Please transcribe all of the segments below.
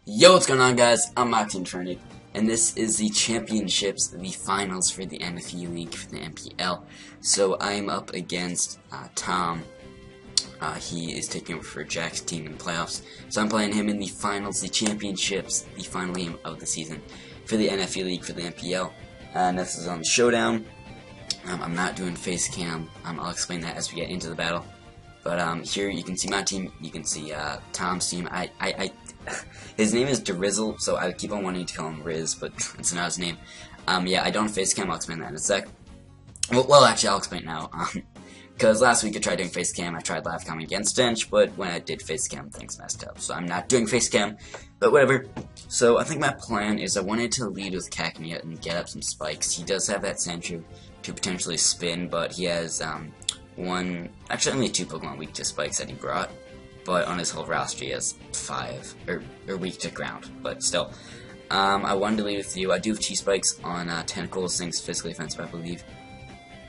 Yo, what's going on, guys? I'm Maxim Trinick, and this is the championships, the finals for the NFE League for the MPL. So I'm up against Tom. He is taking over for Jack's team in the playoffs. So I'm playing him in the finals, the championships, the final game of the season for the NFE League for the MPL. And this is on Showdown. I'm not doing face cam. I'll explain that as we get into the battle. But here you can see my team. You can see Tom's team. His name is Drizzle, so I keep on wanting to call him Riz, but it's not his name. Yeah, I don't face cam. I'll explain that in a sec. Well, actually, I'll explain now. Because last week I tried doing face cam. I tried live cam against Stench, but when I did face cam, things messed up. So I'm not doing face cam, but whatever. So I think my plan is I wanted to lead with Cacnea and get up some spikes. He does have that Sandshrew to potentially spin, but he has actually only 2 Pokemon weak to spikes that he brought. But on his whole roster he has 5, or weak to ground, but still. I wanted to lead with you. I do have T-Spikes on Tentacles, things physically offensive, I believe.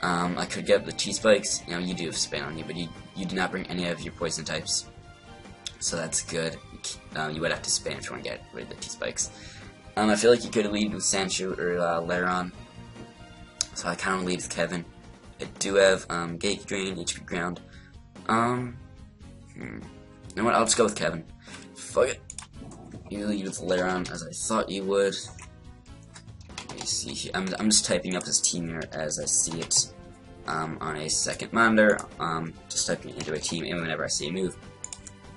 I could get the T-Spikes. You know, you do have Spin on you, but you do not bring any of your poison types. So that's good. You would have to Spin if you want to get rid of the T-Spikes. I feel like you could lead with Sandshrew or Laron. So I kind of lead with Kevin. I do have Gate Drain, HP Ground. You know what, I'll just go with Kevin. Fuck it. You lead with Laron as I thought you would. Let me see here. I'm just typing up his team here as I see it on a second monitor. Just typing it into a team, and whenever I see a move,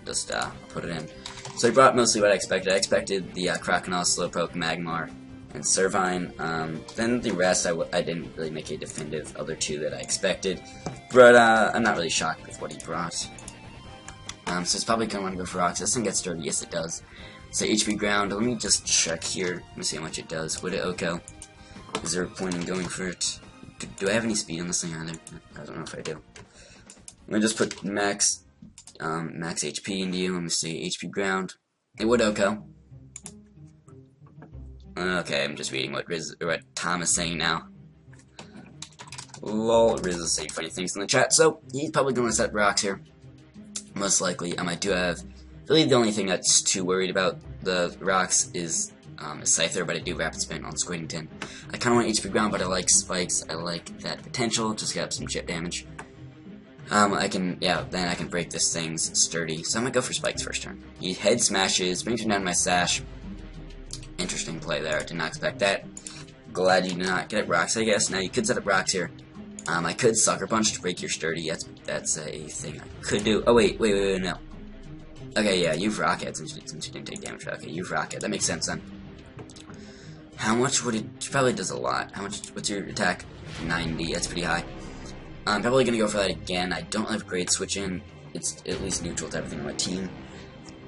just put it in. So I brought mostly what I expected. I expected the Crocodile, Slowpoke, Magmar, and Servine. Then the rest I didn't really make a definitive other 2 that I expected. But I'm not really shocked with what he brought. So it's probably going to want to go for Rocks. This thing gets dirty. Yes, it does. So HP Ground. Let me just check here. Let me see how much it does. Would it OHKO? Is there a point in going for it? Do I have any speed on this thing either? I don't know if I do. Let me just put max HP into you. Let me see. HP Ground. It would OHKO. Okay, I'm just reading what Tom is saying now. Lol, Riz is saying funny things in the chat, so he's probably going to set Rocks here. Most likely. I do have, really the only thing that's too worried about the Rocks is Scyther, but I do Rapid Spin on Squidington. I kind of want HP Ground, but I like Spikes. I like that potential, just get up some chip damage. Then I can break this thing's sturdy. So I'm going to go for Spikes first turn. He head smashes, brings me down to my Sash. Interesting play there, did not expect that. Glad you did not get up Rocks, I guess. Now you could set up Rocks here. I could Sucker Punch to break your sturdy. That's a thing I could do. Oh wait, no. Okay, yeah, you've Rocket since you didn't take damage. Okay, you've Rocket. That makes sense then. How much would it? Probably does a lot. What's your attack? 90. That's pretty high. I'm probably gonna go for that again. I don't have great switch in. It's at least neutral to everything on my team.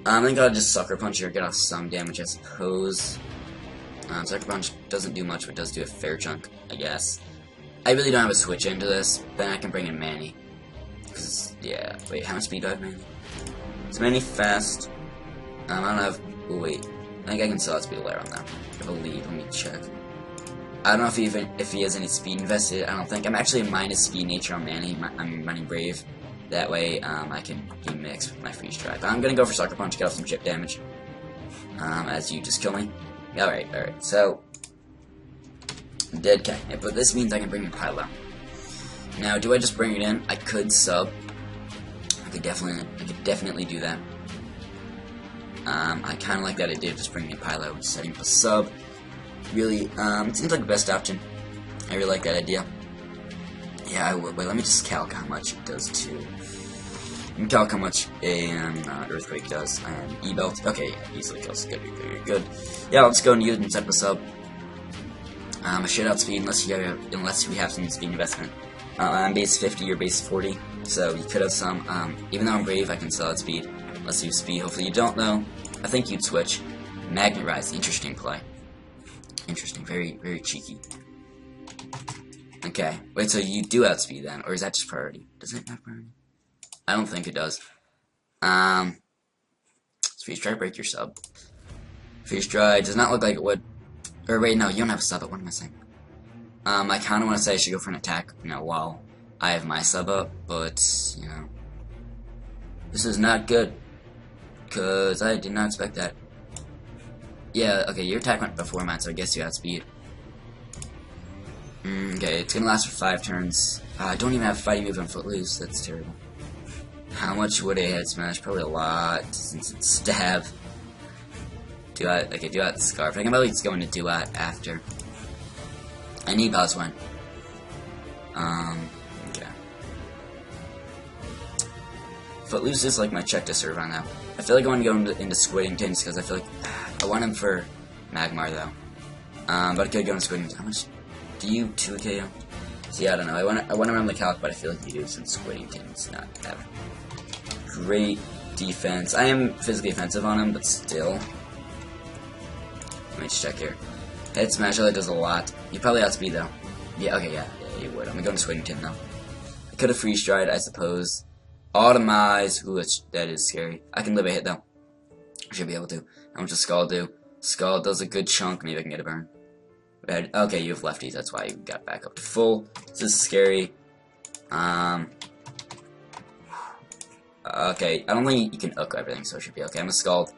I think I'll just Sucker Punch here, get off some damage, I suppose. Sucker Punch doesn't do much, but does do a fair chunk, I guess. I really don't have a switch into this. Then I can bring in Manny. Cause yeah, wait, how much speed do I have, Manny? Is Manny fast? I don't have. Oh wait, I think I can still outspeed Laron now. I believe. Let me check. I don't know if he has any speed invested. I don't think. I'm actually a minus speed nature on Manny. I'm running Brave. That way, I can be mixed with my Freeze Dry. But I'm gonna go for Sucker Punch, get off some chip damage. As you just kill me. Alright. So. Dead Cacnea, but this means I can bring in Pylo. Now, do I just bring it in? I could sub. I could definitely do that. I kind of like that idea of just bringing in Pylo, setting up a sub. Really, it seems like the best option. I really like that idea. Yeah, I would. Wait, let me just calc how much it does to. Let me calc how much an Earthquake does. E-Belt. Okay, yeah, easily kills. Good. Yeah, let's go and use it and set up a sub. I should outspeed unless we have some speed investment. I'm base 50 or base 40, so you could have some. Even though I'm Brave, I can still outspeed. Let's use speed. Hopefully you don't, though. I think you'd switch. Magnet Rise, interesting play. Interesting, very, very cheeky. Okay, wait, so you do outspeed then, or is that just priority? Does it have priority? I don't think it does. Freeze Dry, break your sub. Freeze Dry does not look like it would. Or wait, no, you don't have a sub up. What am I saying? I kind of want to say I should go for an attack, while I have my sub up, but, this is not good. Because I did not expect that. Yeah, okay, your attack went before mine, so I guess you outspeed. Okay, it's gonna last for 5 turns. I don't even have a fighting move on Footloose, that's terrible. How much would a head smash? Probably a lot, since it's stab. Duat, okay, Duat Scarf. I can probably just go into Duat after. I need boss one. Okay. Footloose is like my check to serve on now. I feel like I want to go into Squidingtons because I feel like I want him for Magmar though. But I could go into Squidington. How much do you 2KO? See, I don't know. I want him on the calc, but I feel like you do since Squidington's not have great defense. I am physically offensive on him, but still. Let me just check here. Head Smash really does a lot. You probably outspeed though. Yeah, okay, yeah, you would. I'm going to Squidington though. I could have Freeze Stride, I suppose. Automize. Ooh, that is scary. I can live a hit though. I should be able to. How much does Skull do? Skull does a good chunk. Maybe I can get a burn. Okay, you have lefties. That's why you got back up to full. This is scary. Okay, I don't think you can hook everything, so it should be okay. I'm a Scald.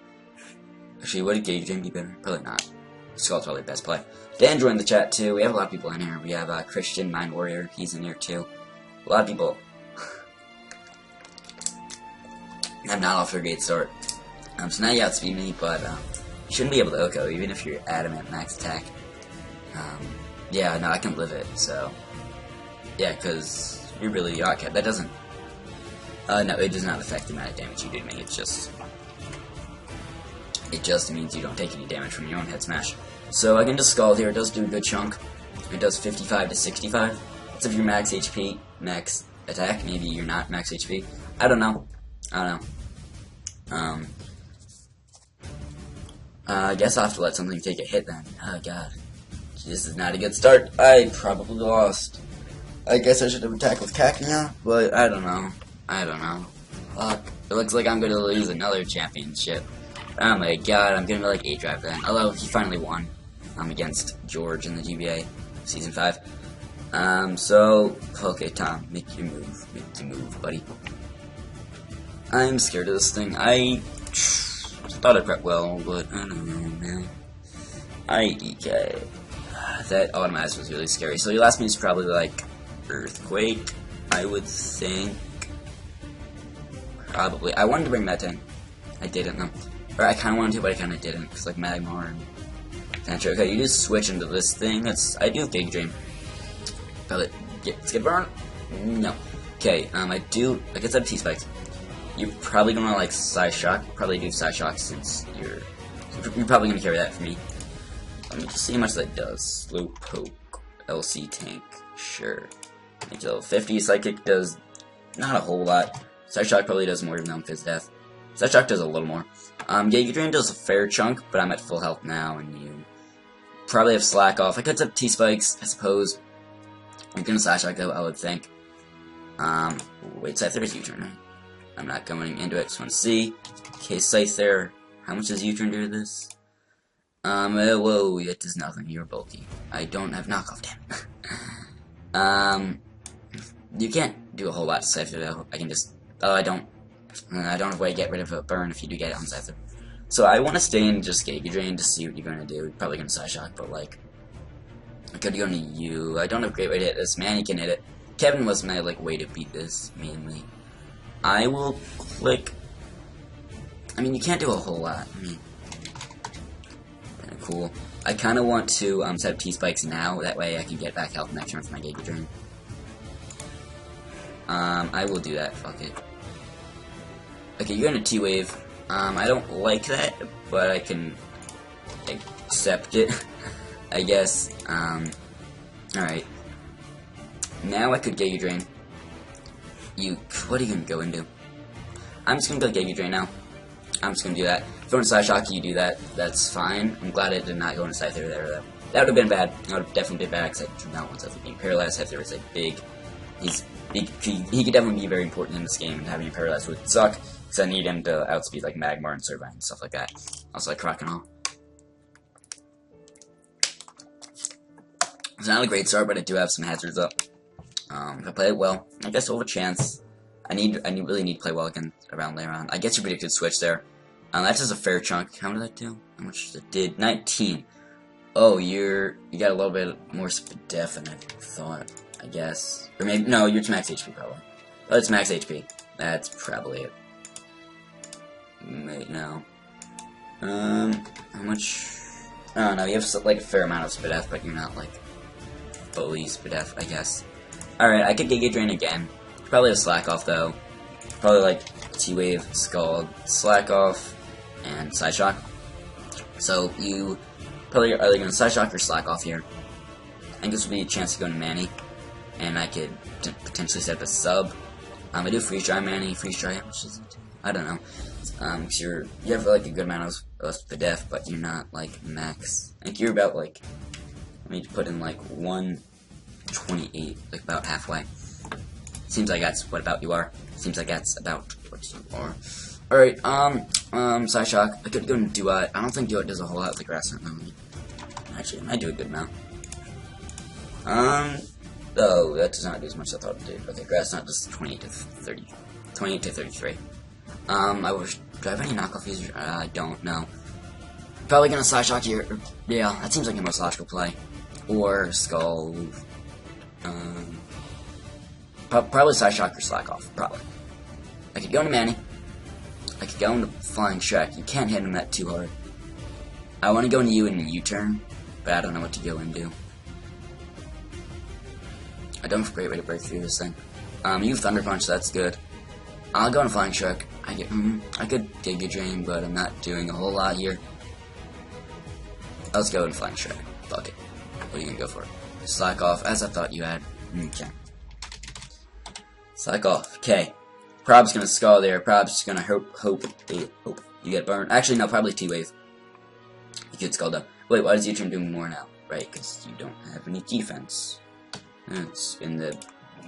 Actually, would a Gauge Drain be better? Probably not. Scald's probably the best play. Dan joined the chat too. We have a lot of people in here. We have Christian, Mind Warrior. He's in here too. A lot of people. I'm not off to a great start. So now you outspeed me, but you shouldn't be able to Oko, even if you're adamant max attack. Yeah, no, I can live it, so. Yeah, because you're really okay. That doesn't. No, it does not affect the amount of damage you do to me. It just means you don't take any damage from your own head smash. So I can just Scald here. It does do a good chunk. It does 55 to 65. That's if you're max HP, max attack. Maybe you're not max HP. I don't know. I guess I'll have to let something take a hit then. Oh god. This is not a good start. I probably lost. I guess I should have attacked with Cacnea, but I don't know. Fuck. It looks like I'm gonna lose another championship. Oh my god, I'm gonna like 8-drive then. Although he finally won. Against George in the GBA Season 5. So okay, Tom, make your move. Make your move, buddy. I'm scared of this thing. I thought I prepped well, but I don't know, man. EK. That Automize was really scary. So your last move is probably like Earthquake, I would think. Probably. I wanted to bring that in. I didn't though. Or I kinda wanted to, but I kinda didn't. Because like Magmar and Tantra. Okay, you just switch into this thing. I do have Gig Dream. Let's get a burn. No. Okay, I guess I have T-Spikes. You're probably gonna like Side Shock. Probably do Side Shock since you're probably gonna carry that for me. Let me just see how much that does. Slowpoke, LC Tank, sure. Make it level 50. Psychic does not a whole lot. Side Shock probably does more than Fizz Death. Side Shock does a little more. Giga Drain does a fair chunk, but I'm at full health now, and you probably have Slack off. I could have T-Spikes, I suppose. You're gonna Side Shock though, I would think. Wait, Scyther is U-turn, right? I'm not going into it, just want to see. Okay, Scyther, how much does U-turn do to this? Whoa, it does nothing, you're bulky. I don't have knockoff, damn. You can't do a whole lot to Scyther though. I can just, I don't have a way to get rid of a burn if you do get it on Scyther. So I want to stay in just Giga Drain to see what you're going to do. You're probably going to Side Shock, but like, I could go into you. I don't have a great way to hit this. Manny can hit it. Kevin was my like way to beat this, mainly. I will click. I mean, you can't do a whole lot. I mean, kinda cool. I kind of want to set up T-Spikes now. That way I can get back health next turn for my Giga Drain. I will do that. Fuck it. Okay, you're in a T-Wave. I don't like that, but I can accept it, I guess. Alright. Now I could Giga Drain. What are you gonna go into? I'm just gonna go Giga Drain now. I'm just gonna do that. If you want to Side Shock, you do that. That's fine. I'm glad it did not go into Scyther there. That would have been bad. That would have definitely been bad, because I do not want Scyther being paralyzed. Scyther is like big. He could definitely be very important in this game, and having him paralyzed would suck, because I need him to outspeed like Magmar and Servine and stuff like that. Also like Croconaw. It's not a great start, but I do have some hazards up. If I play it well, I guess I'll have a chance. I really need to play well again around later on. I guess you predicted switch there. That's just a fair chunk. How did that do? How much did it did? 19. Oh, you got a little bit more def than I thought, I guess. Or maybe, no, you're to max HP probably. Oh, it's max HP. That's probably it. Wait, no. How much? I don't know, you have like a fair amount of Spadef, but you're not like fully Spadef, I guess. Alright, I could Giga Drain again. Probably a Slack Off though. Probably like T-Wave, Scald, Slack Off, and Side Shock. So you probably are either going to Side Shock or Slack Off here. I think this will be a chance to go into Manny, and I could potentially set up a sub. I do Freeze Dry Manny, Freeze Dry, how much is it? I don't know. Cause you have like a good amount of Spadef, but you're not like max. I think you're about like, let me put in like 128, like about halfway. Seems like that's what about you are. Seems like that's about what you are. Alright, Side Shock. I could go into Duat. I don't think Duat does a whole lot with the Grass Knot. Actually, it might do a good amount. Oh, that does not do as much as I thought it did. Okay, Grass Knot does 28 to 30. 28 to 33. Do I have any knockoff users? I don't know. Probably gonna Side Shock here. Yeah, that seems like the most logical play. Or Skull. Probably Side Shock or Slack Off. Probably. I could go into Manny. I could go into Flying Shrek. You can't hit him that too hard. I want to go into you in a U-turn, but I don't know what to go into. I don't have a great way to break through this thing. You have Thunder Punch, so that's good. I'll go into Flying Shrek. I could Giga Drain, but I'm not doing a whole lot here. Let's go into Flying Shrek. Fuck it. What are you gonna go for? Slack Off, as I thought you had. Okay. Slack Off. Okay. Prob's gonna Skull there. Prob's gonna hope you get burned. Actually, no, probably T-Wave. You could Skull though. Wait, why does U-turn do more now? Right, because you don't have any defense. It's in the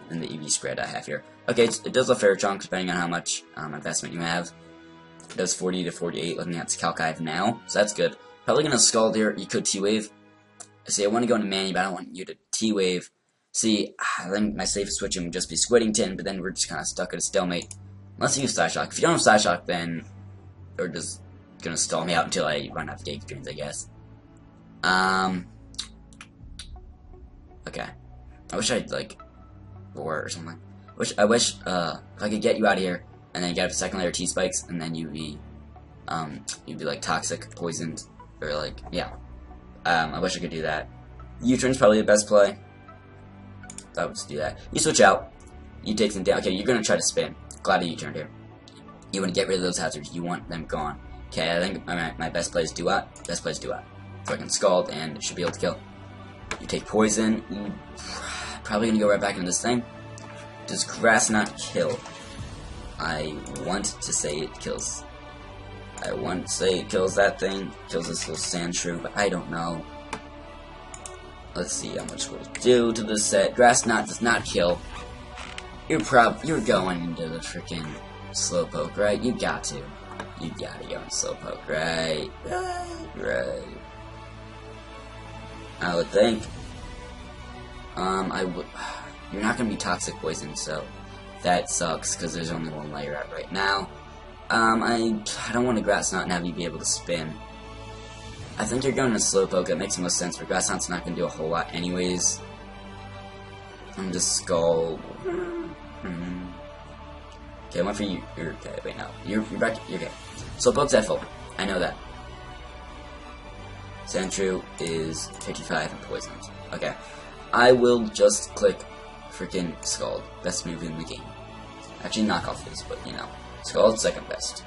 EV spread I have here. Okay, it does a fair chunk depending on how much investment you have. It does 40 to 48 looking at the calc I have now, so that's good. Probably gonna Skull here. You could T-Wave. See, I want to go into Manny, but I don't want you to T-Wave. See, I think my safest switching would just be Squiddington, but then we're just kind of stuck at a stalemate. Unless you use Side Shock. If you don't have Side Shock, then you're just gonna stall me out until I run out of Giga Drains, I guess. Okay. I wish I'd, like, roar or something. I wish, if I could get you out of here, and then get up to second layer T-Spikes, and then you'd be, like, toxic, poisoned, or, like, yeah. I wish I could do that. U-turn's probably the best play. I would just do that. You switch out. You take them down. Okay, you're gonna try to spin. Glad you turned here. You want to get rid of those hazards. You want them gone. Okay, I think my best play is Duat. Best play is Duat. Fucking Scald, and it should be able to kill. You take poison. You probably gonna go right back into this thing. Does Grass not kill? I want to say it kills. I want to say it kills that thing. Kills this little sand shrew, but I don't know. Let's see how much will it do to the set. Grass Knot does not kill. You're going into the freaking Slowpoke, right? You got to. You gotta go in Slowpoke, right? Right. I would think. You're not gonna be Toxic Poison, so that sucks because there's only one layer out right now. I don't want to Grass Knot and have you be able to spin. I think you're going to Slowpoke. It makes the most sense, but Grass Knot's not going to do a whole lot anyways. I'm just Skull. Okay, I went for you. Okay, wait, no. You're back. You're okay. Slowpoke's at full. I know that. Sandshrew is 55 and poisoned. Okay. I will just click freaking Scald. Best move in the game. Actually, knockoff is, but you know. Scald's second best.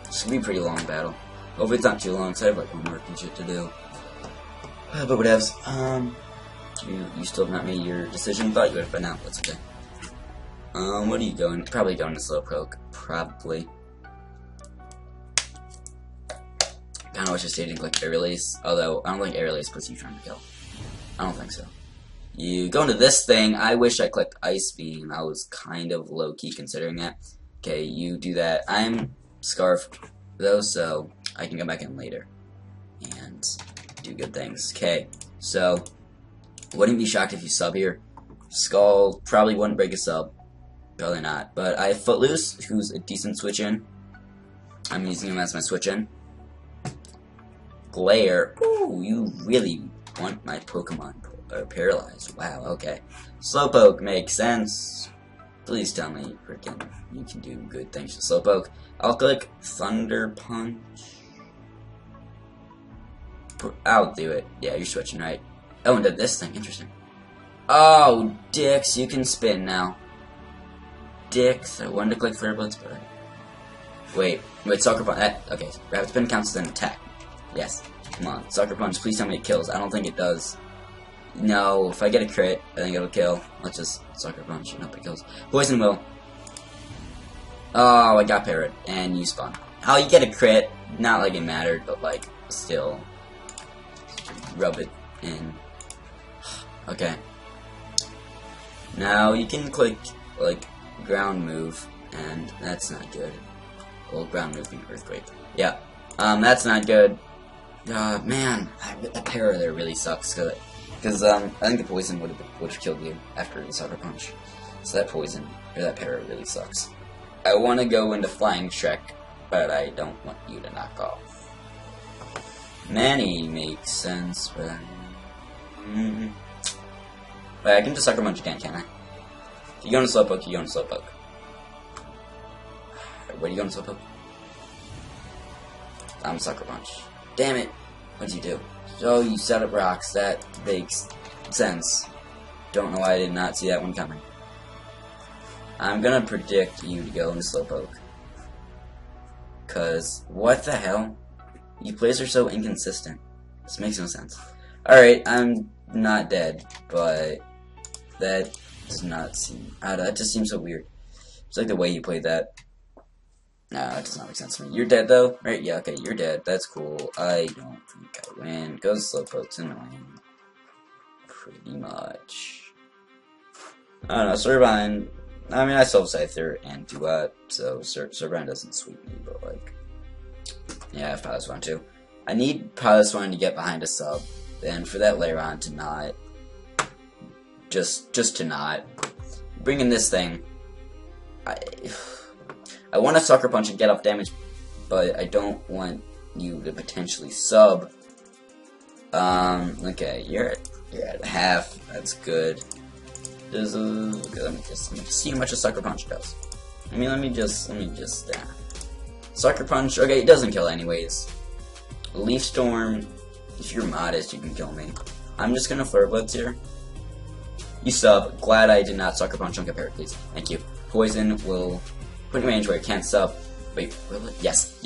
This will be a pretty long battle. Hopefully it's not too long, because I have like homework and shit to do. But whatevs. You still have not made your decision. Thought you would have, but now that's okay. What are you going? Probably going to Slowpoke. Probably. Kinda wish I stayed in click Air Release. Although, I don't think Air Release puts you trying to kill. I don't think so. You go into this thing. I wish I clicked Ice Beam. I was kind of low-key considering that. Okay, you do that. I'm Scarfed, though, so I can come back in later and do good things. Okay, so wouldn't be shocked if you sub here. Skull probably wouldn't break a sub. Probably not. But I have Footloose, who's a decent switch in. I'm using him as my switch in. Glare. Ooh, you really want my Pokemon paralyzed. Wow, okay. Slowpoke makes sense. Please tell me freaking you can do good things to Slowpoke. I'll click Thunder Punch. I'll do it. Yeah, you're switching, right? Oh, and did this thing. Interesting. Oh, dicks. You can spin now. Dicks. I wanted to click Flare Blitz, but Wait, Sucker Punch. Okay, Rapid Spin counts as an attack. Yes. Come on. Sucker Punch, please tell me it kills. I don't think it does. No, if I get a crit, I think it'll kill. Let's just Sucker Punch. Nope, it kills. Poison Will. Oh, I got parried. And you spawn. Oh, you get a crit. Not like it mattered, but like, still. Rub it in. Okay. Now, you can click, like, ground move, and that's not good. Well, ground move being Earthquake. Yeah. That's not good. Man, that para there really sucks, because I think the poison would have killed you after the Sucker Punch. So that poison, or that para really sucks. I want to go into Flying Shrek, but I don't want you to knock off. Manny makes sense, but Wait, I can just Sucker Punch again, can't I? If you go into Slowpoke, you go into Slowpoke. Where do you go into Slowpoke? I'm Sucker Punch. Damn it! What'd you do? So you set up rocks. That makes sense. Don't know why I did not see that one coming. I'm gonna predict you to go into Slowpoke. Cause, what the hell? You plays are so inconsistent. This makes no sense. Alright, I'm not dead, but that does not seem... that just seems so weird. It's like the way you played that. No, that does not make sense to me. You're dead, though? Right, yeah, okay, you're dead. That's cool. I don't think I win. Goes Slowpoke's annoying. Pretty much. I don't know, Servine... I mean, I still have Scyther and Duet, so Servine doesn't sweep me, but, like... Yeah, I have Piloswine, too. I need Piloswine to get behind a sub, and for that Lairon to not... Just to not... Bring in this thing... I want to Sucker Punch and get off damage, but I don't want you to potentially sub. Okay, you're at half. That's good. Let me just see how much a Sucker Punch does. I mean, let me just. Sucker Punch. Okay, it doesn't kill anyways. Leaf Storm. If you're modest, you can kill me. I'm just gonna Flare Blitz here. You sub. Glad I did not Sucker Punch on compare, please. Thank you. Poison will. Put in range where it can't sub. Wait, will it? Yes.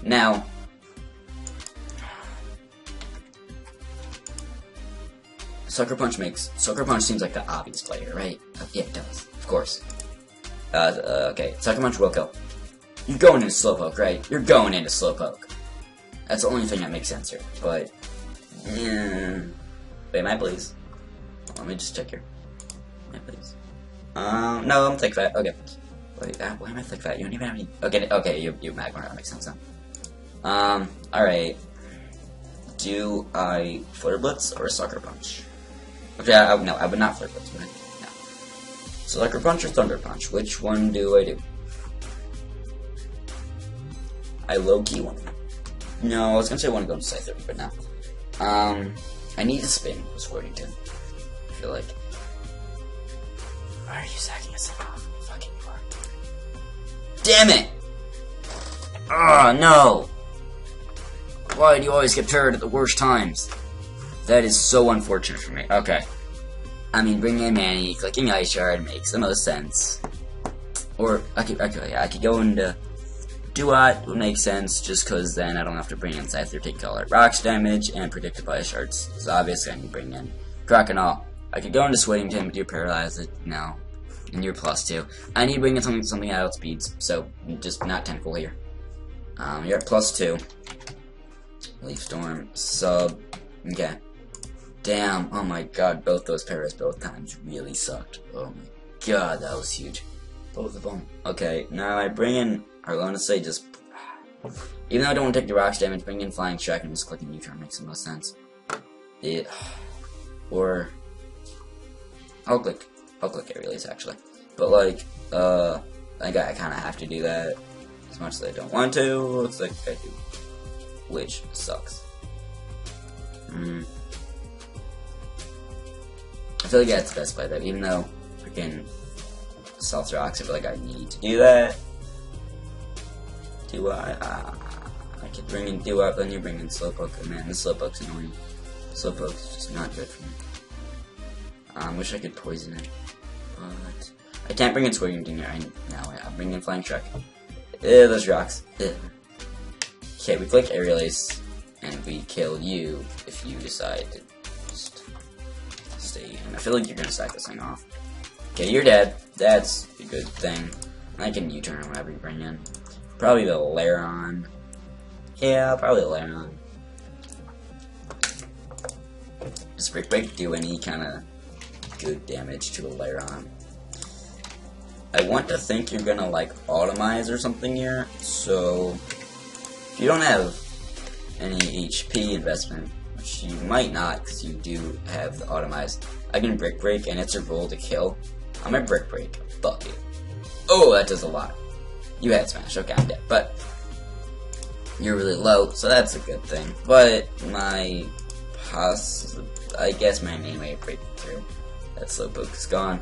Now, Sucker Punch seems like the obvious play here, right? Yeah, it does. Of course. Okay, Sucker Punch will kill. You're going into Slowpoke, right? You're going into Slowpoke. That's the only thing that makes sense here. But, wait, am I please? Let me just check here. Am I please? No, I'm Thick Fat. Okay. Wait, why am I Thick Fat? You don't even have any... Okay, you Magmar. That makes sense now. Alright. Do I Flare Blitz or Sucker Punch? Okay, no, I would not Flare Blitz, would I? No. Sucker Punch or Thunder Punch? Which one do I do? I low-key want to... No, I was gonna say I want to go into Scyther, but no. I need to spin with Worthington. I feel like... Why are you sacking us off? Fucking you are. Damn it! Ah, no! Why do you always get parried at the worst times? That is so unfortunate for me. Okay. I mean, bringing in Manny, clicking Ice Shard makes the most sense. Or, I could go into Duat, would make sense, just because then I don't have to bring in Scyther, take all that rocks damage, and predicted by Shards. So obviously I need to bring in Croconaw. I could go into Swittington, but you paralyze it. No. And you're +2. I need to bring in something at outspeeds, so just not Tentacle here. You're at +2. Leaf Storm, sub. Okay. Damn, oh my god, both those paras both times really sucked. Oh my god, that was huge. Both of them. Okay, now I bring in, or I want to say just, even though I don't want to take the rocks damage, bring in Flying Shrek and just clicking U-turn makes the most sense. Or, I'll click Aerials actually. But like, I kind of have to do that. as much as I don't want to. Looks like I do, which sucks. I feel like that's the best play though, even though freaking Stealth Rocks, I feel like I need to do that. Do I could bring in Do Up, then you bring in Slowpoke, and man, this Slowpoke's annoying. Slowpoke's just not good for me. Wish I could poison it, but I can't bring in Squirting here. I'll bring in Flying Shark. Those rocks. Okay, we click Aerial Ace, and we kill you if you decide to just stay in. I feel like you're gonna sack this thing off. Okay, you're dead. That's a good thing. I can U-turn whenever you bring in. Probably the Laron. Yeah, probably the Laron. Does Brick Break do any kind of good damage to a Laron? I want to think you're gonna like Automize or something here, so if you don't have any HP investment, which you might not because you do have the Automize, I can Brick Break and it's a roll to kill. I'm gonna Brick Break. Fuck it. Oh, that does a lot. You had Smash. Okay, I'm dead. But you're really low, so that's a good thing. But I guess my main way of breaking through that Slowpoke is gone.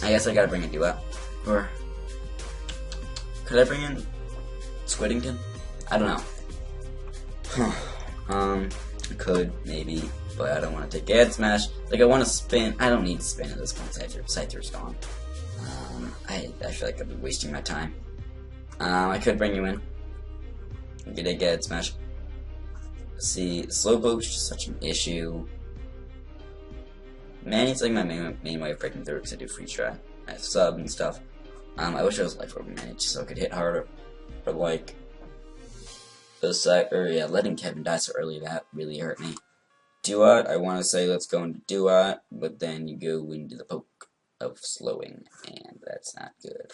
I guess I gotta bring in Duo. Or could I bring in Squiddington? I don't know. I could, maybe, but I don't want to take Ad Smash. Like, I want to spin. I don't need to spin at this point. Scyther's gone. I feel like I've been wasting my time. I could bring you in. Get a Ad Smash. See, Slowpoke's just such an issue. Manny's like my main way of breaking through because I do free try. I have sub and stuff. I wish I was Life Orb Manny so I could hit harder. But like, letting Kevin die so early, that really hurt me. Duat, I want to say let's go into Duat, but then you go into the poke of slowing, and that's not good.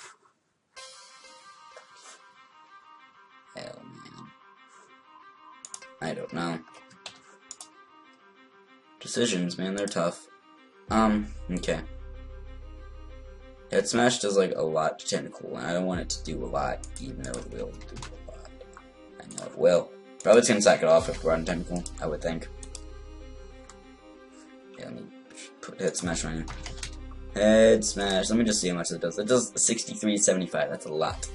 Hell, man. I don't know. Decisions, man, they're tough. Okay. Head Smash does like a lot to Tentacle, and I don't want it to do a lot, even though it will do a lot. I know it will. Probably it's gonna sack it off if we're on Tentacle, I would think. Yeah, let me put Head Smash on you. Head Smash, let me just see how much it does. It does 63.75, that's a lot.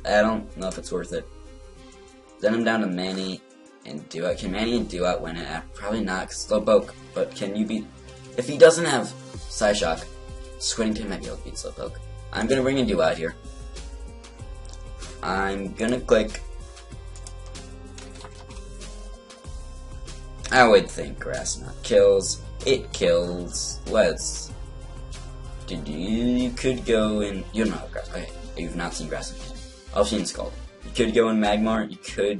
I don't know if it's worth it. Then I'm down to Manny and Duat. Can Manny and Duat win it? Probably not, because Slowpoke, but can you beat... If he doesn't have Psyshock, Squiddington might be able to beat Slowpoke. I'm gonna bring in Duat here. I'm gonna click... I would think Grass Knot kills. It kills. Let's... You could go in... You don't know Grass... Okay, you've not seen Grass Knot yet. I've seen Scald. You could go in Magmar. You could...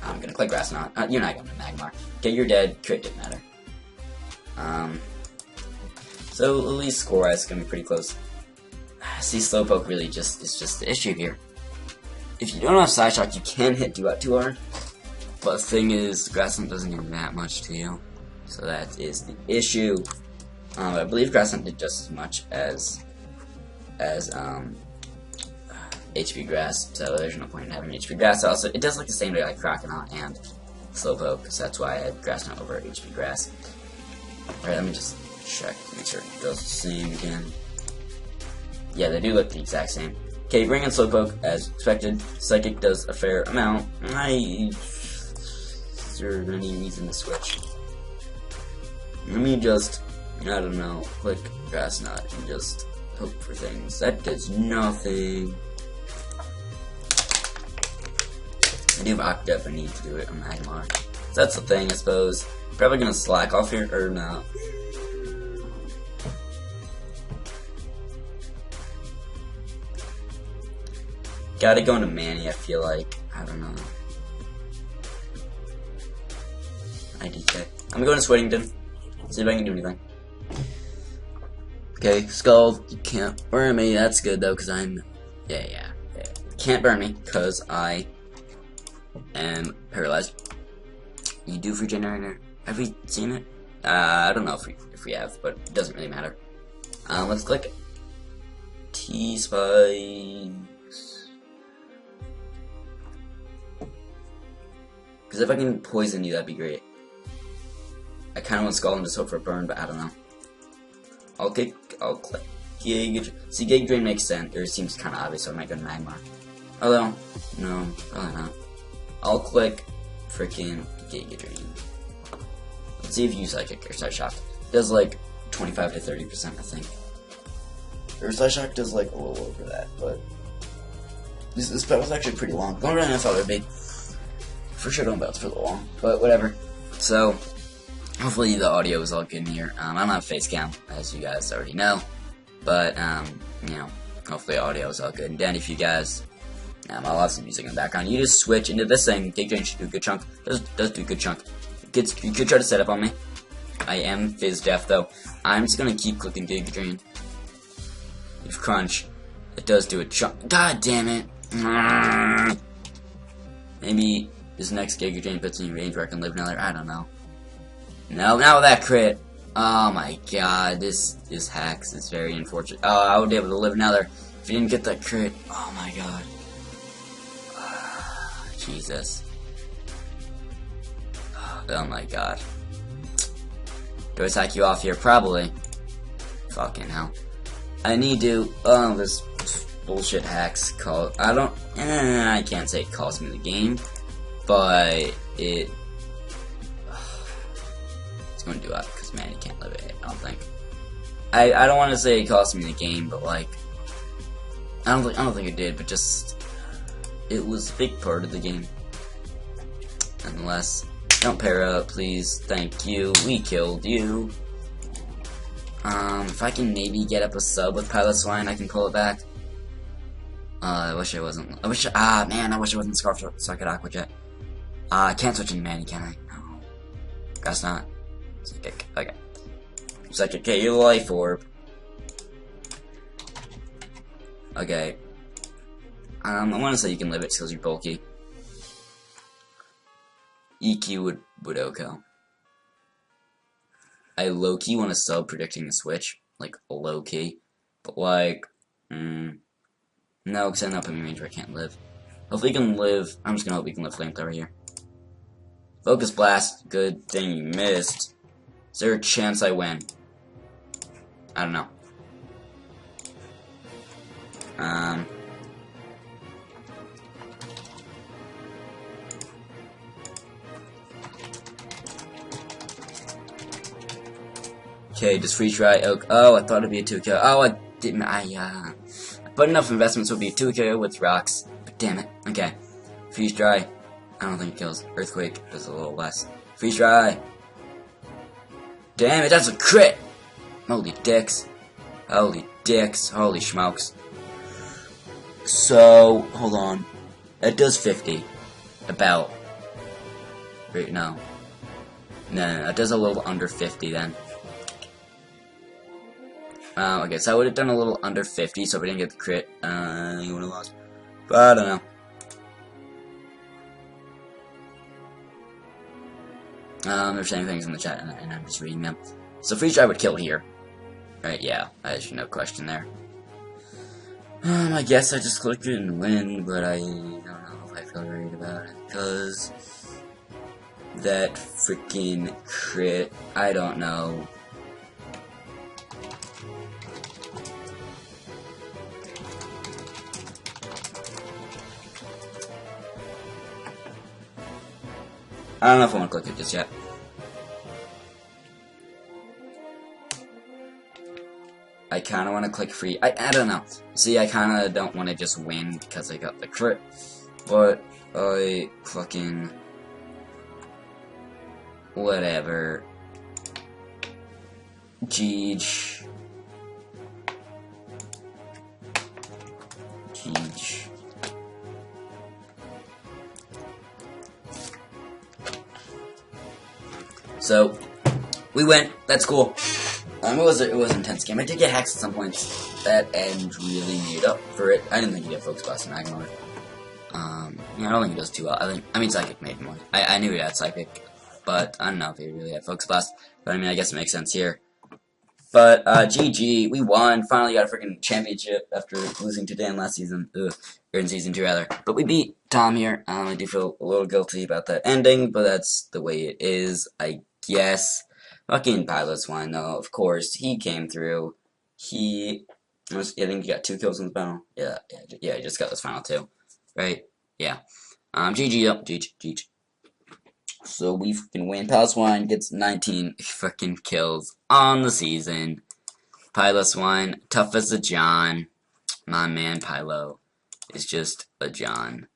I'm gonna click Grass Knot. You're not going to Magmar. Okay, you're dead. Crit didn't matter. So at least score-wise, it's gonna be pretty close. See, Slowpoke really is just the issue here. If you don't have Psyshock, you can hit Duat too hard. But the thing is, Grassland doesn't do that much to you. So that is the issue. I believe Grassland did just as much as HP Grass, so there's no point in having HP Grass. Also, it does look the same way like Croconaut and Slowpoke, so that's why I had Grassland over HP Grass. Alright, let me just check to make sure it does the same again. Yeah, they do look the exact same. Okay, bring in Slowpoke as expected. Psychic does a fair amount. Is there any reason to switch? Let me just, I don't know, click Grass Knot and just hope for things. That does nothing. I do have Octodef, I need to do it on Magmar. So that's the thing, I suppose. Probably gonna slack off here, or no. Gotta go into Manny, I feel like. I don't know. IDK. I'm going to Squiddington. See if I can do anything. Okay, Skull, you can't burn me. That's good though, because I'm... Yeah. Can't burn me, because I am paralyzed. You do free generator. Have we seen it? I don't know if we have, but it doesn't really matter. Let's click T-Spike. Because if I can poison you, that'd be great. I kind of want to Skull and just hope for a burn, but I don't know. I'll click Giga. See, Giga Drain makes sense, or it seems kind of obvious, so I might go to Magmar. Although, no, probably not. I'll click freaking Giga Drain. Let's see if you Psychic or Side Shock. It does like 25 to 30%, I think. Or Side Shock does like a little over that, but this bet was actually pretty long. Longer than I thought it would be. For sure, don't bounce for a little long, but whatever. So, hopefully the audio is all good in here. I don't have face cam, as you guys already know, but you know, hopefully the audio is all good. And then if you guys, I'll have some music in the background. You just switch into this thing. Giga Drain should do a good chunk. Does do a good chunk. You could try to set up on me. I am Fizz Deaf though. I'm just gonna keep clicking Giga Drain. If Crunch, it does do a chunk. God damn it! Maybe this next Giga Drain puts me in range where I can live another. I don't know. No, now that crit. Oh my god, this hacks. It's very unfortunate. Oh, I would be able to live another if you didn't get that crit. Oh my god. Jesus. Oh my god. Do I attack you off here? Probably. Fucking hell. I need to. Oh, this bullshit hacks call. I can't say it cost me the game, but it's going to do it because man, you can't live it. I don't think. I don't want to say it cost me the game, but like, I don't think it did, but just it was a big part of the game. Nonetheless, don't pair up, please. Thank you. We killed you. If I can maybe get up a sub with Pilot Swine, I can pull it back. I wish I wasn't. I wish I wasn't Scarf so I could Aqua Jet. I can't switch into Manny, can I? No. Guess not. Psychic. Okay. Psychic, get your Life Orb. Okay. I want to say you can live it because you're bulky. EQ would OHKO. I low-key want to sub predicting the switch. Like, low-key. But like, no, because I'm not putting me in range where I can't live. Hopefully you can live. I'm just gonna hope you can live Flamethrower here. Focus Blast. Good thing you missed. Is there a chance I win? I don't know. Okay, just Freeze Dry Oak. Oh, I thought it'd be a 2KO. Oh, I didn't. But enough investments would be a 2KO with rocks. But damn it. Okay. Freeze Dry. I don't think it kills. Earthquake does a little less. Freeze Dry. Damn it, that's a crit! Holy dicks. Holy dicks. Holy schmokes. So, hold on. That does 50. About. Wait, no. No, that does a little under 50 then. Okay, so I would have done a little under 50, so if I didn't get the crit, you would have lost. But I don't know. They're saying things in the chat, and I'm just reading them. So Freeze Dry would kill here. Right, yeah, there's no question there. I guess I just clicked it and win, but I don't know if I feel right about it, because that freaking crit, I don't know. I don't know if I want to click it just yet. I kind of want to click free. I don't know. See, I kind of don't want to just win because I got the crit. But I fucking... whatever. Jeej. Jeej. So, we went. That's cool. It was an intense game. I did get hacks at some points. That end really made up for it. I didn't think he'd get Focus Blast and Magmar. Yeah, I don't think he does too well. I mean, Psychic made more. I knew he had Psychic, but I don't know if he really had Focus Blast. But I mean, I guess it makes sense here. But GG, we won. Finally got a freaking championship after losing to Dan last season. Ugh. or in Season 2 rather. But we beat Tom here. I do feel a little guilty about that ending, but that's the way it is, I guess. Fucking Pilot Swine, though, of course, he came through. I think he got 2 kills in the battle. Yeah, he just got this final 2. Right? Yeah. GG up, GG. So we fucking win. Pilot Swine gets 19 fucking kills on the season. Pilot Swine, tough as a John. My man Pilo is just a John.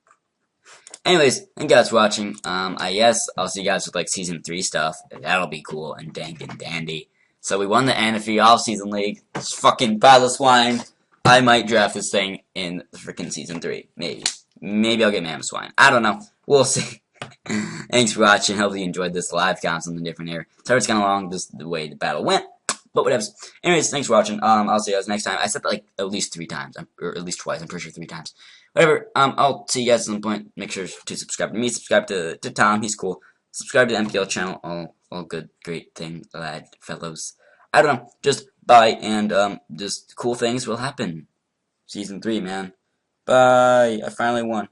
Anyways, thank you guys for watching. Yes, I'll see you guys with like Season 3 stuff. That'll be cool and dang and dandy. So we won the NFE Off-Season League. It's fucking Pilot Swine. I might draft this thing in freaking Season 3. Maybe. Maybe I'll get Mam Swine. I don't know. We'll see. Thanks for watching. Hopefully you enjoyed this live. Got something different here. Sorry it's kind of long, just the way the battle went. But whatever. Anyways, thanks for watching. I'll see you guys next time. I said that like at least 3 times. Or at least twice. I'm pretty sure 3 times. Whatever. I'll see you guys at some point. Make sure to subscribe to me. Subscribe to Tom. He's cool. Subscribe to the MPL channel. All good, great thing, lad, fellows. I don't know. Just bye, and just cool things will happen. Season 3, man. Bye. I finally won.